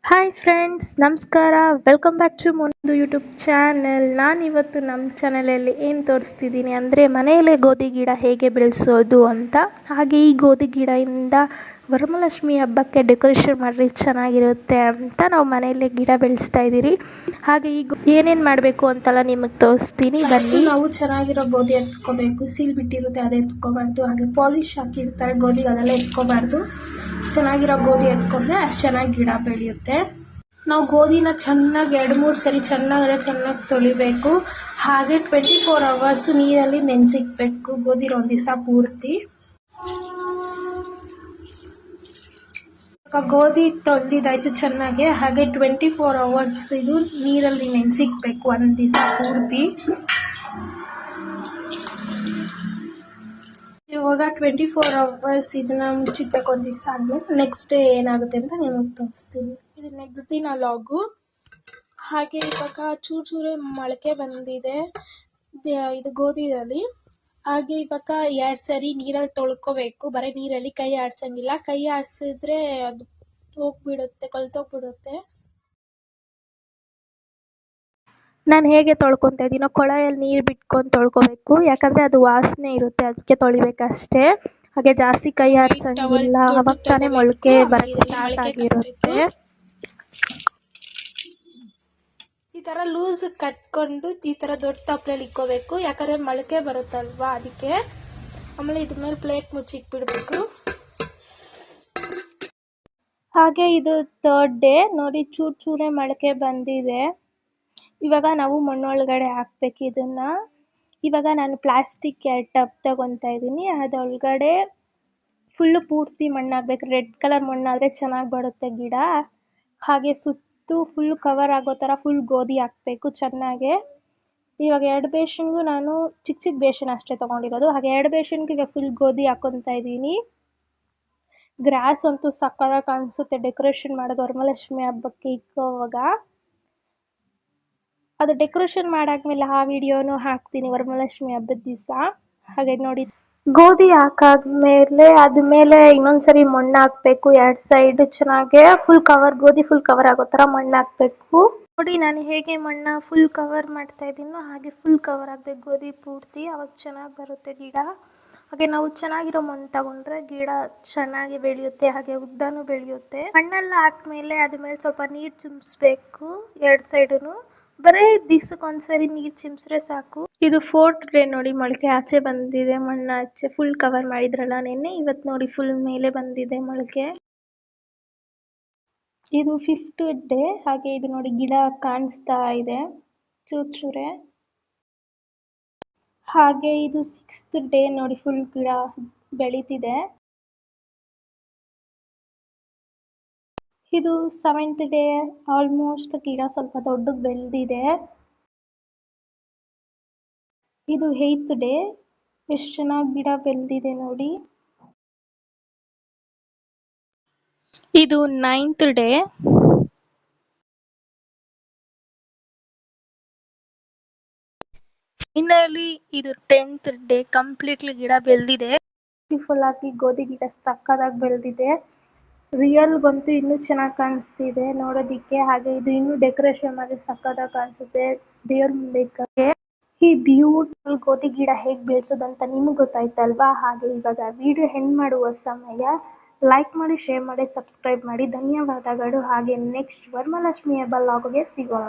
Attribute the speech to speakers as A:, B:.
A: Hi friends, ನಮಸ್ಕಾರ. Welcome back to ಒಂದು YouTube channel. ನಾನಿವತ್ತು ನಮ್ಮ ಚಾನಲಲ್ಲಿ ಏನು ತೋರಿಸ್ತಿದ್ದೀನಿ ಅಂದರೆ ಮನೆಯಲ್ಲೇ ಗೋಧಿ ಗಿಡ ಹೇಗೆ ಬೆಳೆಸೋದು ಅಂತ. ಹಾಗೆ ಈ ಗೋಧಿ ಗಿಡದಿಂದ ವರಮಹಾಲಕ್ಷ್ಮಿ ಹಬ್ಬಕ್ಕೆ ಡೆಕೋರೇಷನ್ ಮಾಡಿದ್ರೆ ಚೆನ್ನಾಗಿರುತ್ತೆ ಅಂತ ನಾವು ಮನೆಯಲ್ಲೇ ಗಿಡ ಬೆಳೆಸ್ತಾ ಇದ್ದೀರಿ. ಹಾಗೆ ಈಗ ಏನೇನು ಮಾಡಬೇಕು ಅಂತೆಲ್ಲ ನಿಮಗೆ ತೋರಿಸ್ತೀನಿ, ಬನ್ನಿ.
B: ನಾವು ಚೆನ್ನಾಗಿರೋ ಗೋಧಿ ಎತ್ಕೋಬೇಕು. ಸೀಲ್ ಬಿಟ್ಟಿರುತ್ತೆ, ಅದೇ ಎತ್ಕೋಬಾರ್ದು. ಹಾಗೆ ಪಾಲಿಶ್ ಹಾಕಿರ್ತಾರೆ ಗೋಧಿಗೆ, ಅದೆಲ್ಲ ಎತ್ಕೋಬಾರ್ದು. ಚೆನ್ನಾಗಿರೋ ಗೋಧಿ ಎತ್ಕೊಂಡ್ರೆ ಅಷ್ಟು ಚೆನ್ನಾಗಿ ಗಿಡ ಬೆಳೆಯುತ್ತೆ. ನಾವು ಗೋಧಿನ ಚೆನ್ನಾಗಿ 2-3 ಸರಿ ಚೆನ್ನಾಗಿ ತೊಳಿಬೇಕು. ಹಾಗೆ 24 hours ನೀರಲ್ಲಿ ನೆನೆಸಿಕ್ಬೇಕು ಗೋಧಿನ ಒಂದು ದಿವಸ ಪೂರ್ತಿ. ಗೋಧಿ ತೊಳೆದಿದ್ದಾಯ್ತು ಚೆನ್ನಾಗಿ. ಹಾಗೆ 24 hours ಇದು ನೀರಲ್ಲಿ ನೆನೆಸಿಕ್ಬೇಕು ಒಂದು ದಿವಸ ಪೂರ್ತಿ. ಇವಾಗ 24 hours ಇದನ್ನ ಮುಚ್ಚಿಕ್ಬೇಕು ಒಂದು ದಿವಸ ಆದ್ಮೇಲೆ. ನೆಕ್ಸ್ಟ್ ಡೇ ಏನಾಗುತ್ತೆ ಅಂತ ನಿಮಗೆ ತೋರಿಸ್ತೀನಿ. ಇದು ನೆಕ್ಸ್ಟ್ ದಿನ ಲಾಗು. ಹಾಗೆ ಇವಾಗ ಚೂರೇ ಮೊಳಕೆ ಬಂದಿದೆ ಇದು ಗೋಧಿಯಲ್ಲಿ. ಹಾಗೆ ಇವಾಗ 2 ಸರಿ ನೀರಲ್ಲಿ ತೊಳ್ಕೊಬೇಕು. ಬರೀ ನೀರಲ್ಲಿ ಕೈ ಆಡ್ಸಂಗಿಲ್ಲ. ಕೈ ಆಡಿಸಿದ್ರೆ ಅದು ಹೋಗ್ಬಿಡುತ್ತೆ, ಕಲ್ತೋಗ್ಬಿಡುತ್ತೆ.
A: ನಾನು ಹೇಗೆ ತೊಳ್ಕೊತಾ ಇದ್ದೀನೋ ಕೊಳಯಲ್ಲಿ ನೀರು ಬಿಟ್ಕೊಂಡು ತೊಳ್ಕೊಬೇಕು, ಯಾಕಂದರೆ ಅದು ವಾಸನೆ ಇರುತ್ತೆ, ಅದಕ್ಕೆ ತೊಳಿಬೇಕಷ್ಟೇ. ಹಾಗೆ ಜಾಸ್ತಿ ಕೈ ಆಡ್ಸಂಗಿಲ್ಲ, ಅವಾಗ ತಾನೇ ಮೊಳಕೆ ಬರೋಕ್ಕೆ ಸ್ಟಾರ್ಟ್ ಆಗಿರುತ್ತೆ.
B: ಈ ಥರ ಲೂಸ್ ಕಟ್ಕೊಂಡು ಈ ಥರ ದೊಡ್ಡ ತಪ್ಪಲೆಯಲ್ಲಿ ಇಕ್ಕೋಬೇಕು, ಯಾಕಂದರೆ ಮೊಳಕೆ ಬರುತ್ತಲ್ವಾ ಅದಕ್ಕೆ. ಆಮೇಲೆ ಇದ್ರ ಮೇಲೆ ಪ್ಲೇಟ್ ಮುಚ್ಚಿಕ್ಬಿಡ್ಬೇಕು.
A: ಹಾಗೆ ಇದು 3rd ಡೇ ನೋಡಿ, ಚೂರೇ ಮೊಳಕೆ ಬಂದಿದೆ. ಇವಾಗ ನಾವು ಮಣ್ಣೊಳಗಡೆ ಹಾಕ್ಬೇಕು ಇದನ್ನ. ಇವಾಗ ನಾನು ಪ್ಲಾಸ್ಟಿಕ್ 2 ಟಬ್ ತಗೊತಾ ಇದ್ದೀನಿ. ಅದರೊಳಗಡೆ ಫುಲ್ಲು ಪೂರ್ತಿ ಮಣ್ಣು ಹಾಕ್ಬೇಕು. ರೆಡ್ ಕಲರ್ ಮಣ್ಣಾದರೆ ಚೆನ್ನಾಗಿ ಬರುತ್ತೆ ಗಿಡ. ಹಾಗೆ ಸುತ್ತು ಫುಲ್ ಕವರ್ ಆಗೋ ಥರ ಫುಲ್ ಗೋಧಿ ಹಾಕಬೇಕು ಚೆನ್ನಾಗೆ. ಇವಾಗ 2 ಬೇಷನ್ಗೂ ನಾನು ಚಿಕ್ಕ ಬೇಷನ್ ಅಷ್ಟೇ ತೊಗೊಂಡಿರೋದು. ಹಾಗೆ 2 ಬೇಷನ್ಗೆ ಈಗ ಫುಲ್ ಗೋಧಿ ಹಾಕ್ಕೊತಾ ಇದ್ದೀನಿ. ಗ್ರಾಸ್ ಅಂತೂ ಸಕ್ಕತ್ತಾಗಿ ಕಾಣಿಸುತ್ತೆ ಡೆಕೋರೇಷನ್ ಮಾಡೋದು ವರಮಹಾಲಕ್ಷ್ಮಿ ಹಬ್ಬಕ್ಕೆ ಇಕ್ಕೋವಾಗ. ಅದು ಡೆಕೋರೇಷನ್ ಮಾಡಾದ್ಮೇಲೆ ಆ ವಿಡಿಯೋನು ಹಾಕ್ತೀನಿ ವರಮಹಾಲಕ್ಷ್ಮಿ ಹಬ್ಬದ ದಿವಸ. ಹಾಗೆ ನೋಡಿ, ಗೋಧಿ ಹಾಕಾದ್ಮೇಲೆ ಅದ್ಮೇಲೆ ಇನ್ನೊಂದ್ಸರಿ ಮಣ್ಣು ಹಾಕಬೇಕು 2 ಸೈಡ್ ಚೆನ್ನಾಗೆ. ಗೋಧಿ ಫುಲ್ ಕವರ್ ಆಗೋ ಥರ ಮಣ್ಣು ಹಾಕಬೇಕು. ನೋಡಿ ನಾನು ಹೇಗೆ ಮಣ್ಣು ಫುಲ್ ಕವರ್ ಮಾಡ್ತಾ ಇದ್ದೀನೋ ಹಾಗೆ ಫುಲ್ ಕವರ್ ಆಗಬೇಕು ಗೋಧಿ ಪೂರ್ತಿ, ಅವಾಗ ಚೆನ್ನಾಗಿ ಬರುತ್ತೆ ಗಿಡ. ಹಾಗೆ ನಾವು ಚೆನ್ನಾಗಿರೋ ಮಣ್ಣು ತಗೊಂಡ್ರೆ ಗಿಡ ಚೆನ್ನಾಗಿ ಬೆಳೆಯುತ್ತೆ, ಹಾಗೆ ಉದ್ದನೂ ಬೆಳೆಯುತ್ತೆ. ಮಣ್ಣೆಲ್ಲ ಹಾಕ್ಮೇಲೆ ಅದ್ರ ಮೇಲೆ ಸ್ವಲ್ಪ ನೀರು ಚಿಮ್ಮಿಸ್ಬೇಕು 2 ಸೈಡೂ. ಬರೀ ದಿವ್ಸಕ್ಕೊಂದ್ಸರಿ ನೀರು ಚಿಮ್ಸ್ರೆ ಸಾಕು. ಇದು 4th ಡೇ ನೋಡಿ, ಮೊಳಕೆ ಆಚೆ ಬಂದಿದೆ. ಮಣ್ಣು ಆಚೆ ಫುಲ್ ಕವರ್ ಮಾಡಿದ್ರಲ್ಲ ನೆನ್ನೆ, ಇವತ್ತು ನೋಡಿ ಫುಲ್ ಮೇಲೆ ಬಂದಿದೆ ಮೊಳಕೆ. ಇದು 5th ಡೇ. ಹಾಗೆ ಇದು ನೋಡಿ ಗಿಡ ಕಾಣಿಸ್ತಾ ಇದೆ ಚೂರೇ. ಹಾಗೆ ಇದು 6th ಡೇ ನೋಡಿ, ಫುಲ್ ಗಿಡ ಬೆಳೀತಿದೆ. ಇದು 7th ಡೇ. ಆಲ್ಮೋಸ್ಟ್ ಗಿಡ ಸ್ವಲ್ಪ ದೊಡ್ಡಗೆ ಬೆಳೆದಿದೆ. ಇದು 8th ಡೇ. ಎಷ್ಟು ಚೆನ್ನಾಗಿ ಗಿಡ ಬೆಳೆದಿದೆ ನೋಡಿ. ಇದು 9th ಡೇ. ಫೈನಲಿ ಇದು 10th ಡೇ. ಕಂಪ್ಲೀಟ್ಲಿ ಗಿಡ ಬೆಳೆದಿದೆ. ಬ್ಯೂಟಿಫುಲ್ ಆಗಿ ಗೋಧಿ ಗಿಡ ಸಕ್ಕತ್ತಾಗಿ ಬೆಳೆದಿದೆ. ರಿಯಲ್ ಬಂತು ಇನ್ನೂ ಚೆನ್ನಾಗಿ ಕಾಣಿಸ್ತಿದೆ ನೋಡೋದಿಕ್ಕೆ. ಹಾಗೆ ಇದು ಇನ್ನೂ ಡೆಕೋರೇಷನ್ ಮಾಡಿ ಸಕ್ಕತ್ತಾಗಿ ಕಾಣಿಸುತ್ತೆ ದೇವ್ರ ಮುಂದೆ ಇಕ್ಕಕ್ಕೆ. ಈ ಬ್ಯೂಟಿಫುಲ್ ಗೋಧಿ ಗಿಡ ಹೇಗೆ ಬೆಳೆಸೋದು ಅಂತ ನಿಮ್ಗೆ ಗೊತ್ತಾಯ್ತಲ್ವಾ. ಹಾಗೆ ಇವಾಗ ವಿಡಿಯೋ ಎಂಡ್ ಮಾಡುವ ಸಮಯ. ಲೈಕ್ ಮಾಡಿ, ಶೇರ್ ಮಾಡಿ, ಸಬ್ಸ್ಕ್ರೈಬ್ ಮಾಡಿ. ಧನ್ಯವಾದಗಳು. ಹಾಗೆ ನೆಕ್ಸ್ಟ್ ವರಮಹಾಲಕ್ಷ್ಮಿ ಹಬ್ಬ ಲಾಗ್ಗೆ ಸಿಗೋಣ.